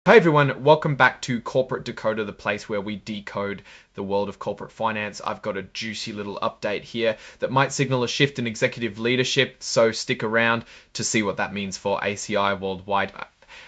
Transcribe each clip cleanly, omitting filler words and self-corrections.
Hi everyone, welcome back to Corporate Decoder, the place where we decode the world of corporate finance. I've got a juicy little update here that might signal a shift in executive leadership, so stick around to see what that means for ACI Worldwide.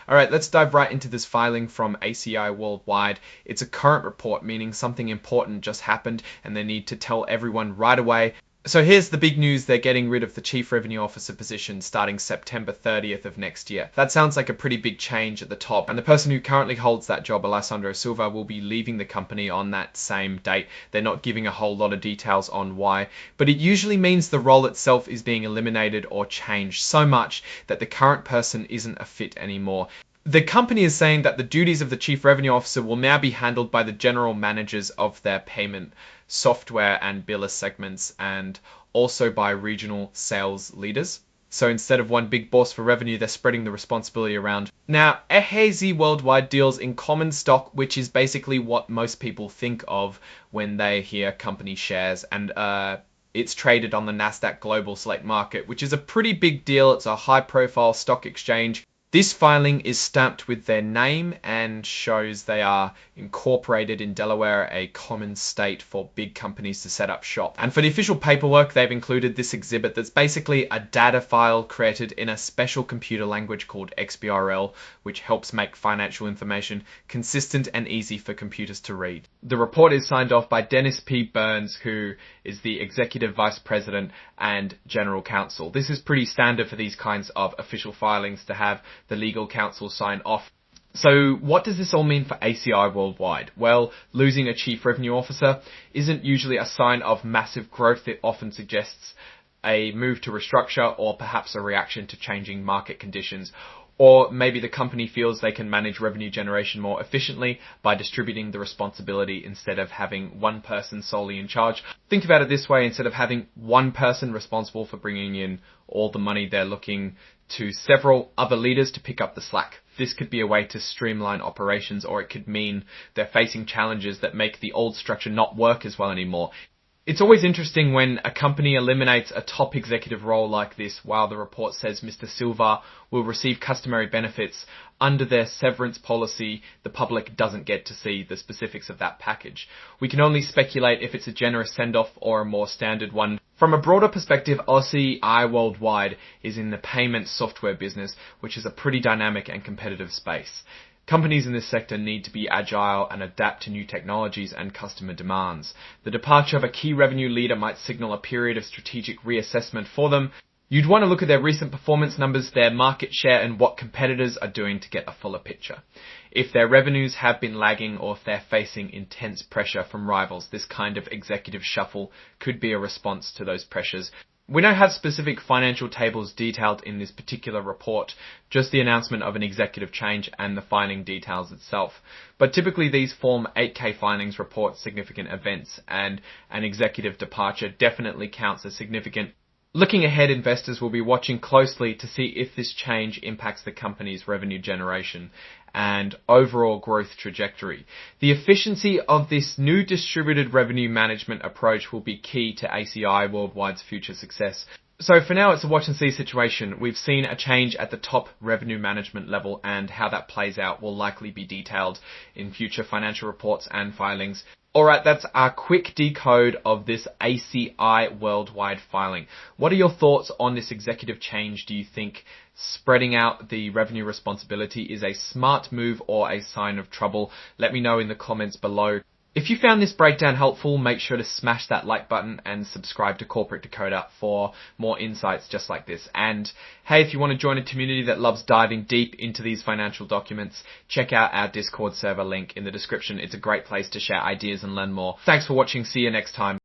Alright, let's dive right into this filing from ACI Worldwide. It's a current report, meaning something important just happened and they need to tell everyone right away. So here's the big news: they're getting rid of the Chief Revenue Officer position starting September 30th of next year. That sounds like a pretty big change at the top, and the person who currently holds that job, Alessandro Silva, will be leaving the company on that same date. They're not giving a whole lot of details on why, but it usually means the role itself is being eliminated or changed so much that the current person isn't a fit anymore. The company is saying that the duties of the Chief Revenue Officer will now be handled by the general managers of their payment, software and biller segments, and also by regional sales leaders. So instead of one big boss for revenue, they're spreading the responsibility around. Now, ACI Worldwide deals in common stock, which is basically what most people think of when they hear company shares, and it's traded on the Nasdaq Global Select Market, which is a pretty big deal. It's a high-profile stock exchange. This filing is stamped with their name and shows they are incorporated in Delaware, a common state for big companies to set up shop. And for the official paperwork, they've included this exhibit that's basically a data file created in a special computer language called XBRL, which helps make financial information consistent and easy for computers to read. The report is signed off by Dennis P. Burns, who is the Executive Vice President and General Counsel. This is pretty standard for these kinds of official filings to have the legal counsel sign off. So what does this all mean for ACI Worldwide? Well, losing a Chief Revenue Officer isn't usually a sign of massive growth. It often suggests a move to restructure or perhaps a reaction to changing market conditions. Or maybe the company feels they can manage revenue generation more efficiently by distributing the responsibility instead of having one person solely in charge. Think about it this way: instead of having one person responsible for bringing in all the money, they're looking to several other leaders to pick up the slack. This could be a way to streamline operations, or it could mean they're facing challenges that make the old structure not work as well anymore. It's always interesting when a company eliminates a top executive role like this, while the report says Mr. Silva will receive customary benefits. Under their severance policy, the public doesn't get to see the specifics of that package. We can only speculate if it's a generous send-off or a more standard one. From a broader perspective, ACI Worldwide is in the payment software business, which is a pretty dynamic and competitive space. Companies in this sector need to be agile and adapt to new technologies and customer demands. The departure of a key revenue leader might signal a period of strategic reassessment for them. You'd want to look at their recent performance numbers, their market share, and what competitors are doing to get a fuller picture. If their revenues have been lagging or if they're facing intense pressure from rivals, this kind of executive shuffle could be a response to those pressures. We don't have specific financial tables detailed in this particular report, just the announcement of an executive change and the filing details itself. But typically these Form 8K filings report significant events, and an executive departure definitely counts as significant. Looking ahead, investors will be watching closely to see if this change impacts the company's revenue generation and overall growth trajectory. The efficiency of this new distributed revenue management approach will be key to ACI Worldwide's future success. So for now, it's a watch and see situation. We've seen a change at the top revenue management level, and how that plays out will likely be detailed in future financial reports and filings. Alright, that's our quick decode of this ACI Worldwide filing. What are your thoughts on this executive change? Do you think spreading out the revenue responsibility is a smart move or a sign of trouble? Let me know in the comments below. If you found this breakdown helpful, make sure to smash that like button and subscribe to Corporate Decoder for more insights just like this. And hey, if you want to join a community that loves diving deep into these financial documents, check out our Discord server link in the description. It's a great place to share ideas and learn more. Thanks for watching. See you next time.